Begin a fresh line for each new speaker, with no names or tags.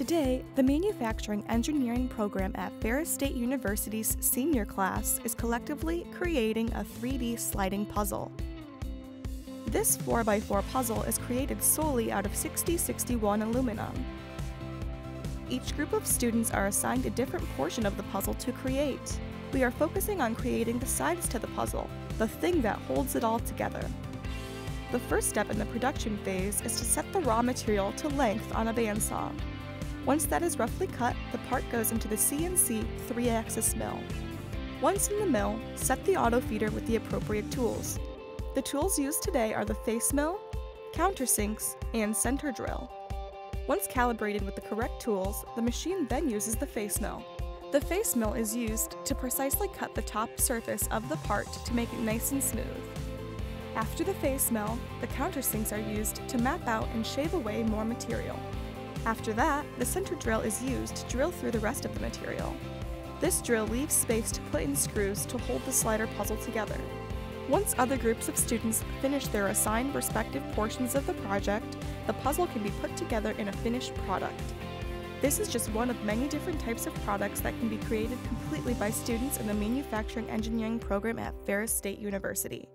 Today, the Manufacturing Engineering program at Ferris State University's senior class is collectively creating a 3D sliding puzzle. This 4x4 puzzle is created solely out of 6061 aluminum. Each group of students are assigned a different portion of the puzzle to create. We are focusing on creating the sides to the puzzle, the thing that holds it all together. The first step in the production phase is to set the raw material to length on a bandsaw. Once that is roughly cut, the part goes into the CNC 3-axis mill. Once in the mill, set the auto feeder with the appropriate tools. The tools used today are the face mill, countersinks, and center drill. Once calibrated with the correct tools, the machine then uses the face mill. The face mill is used to precisely cut the top surface of the part to make it nice and smooth. After the face mill, the countersinks are used to map out and shave away more material. After that, the center drill is used to drill through the rest of the material. This drill leaves space to put in screws to hold the slider puzzle together. Once other groups of students finish their assigned respective portions of the project, the puzzle can be put together in a finished product. This is just one of many different types of products that can be created completely by students in the Manufacturing Engineering program at Ferris State University.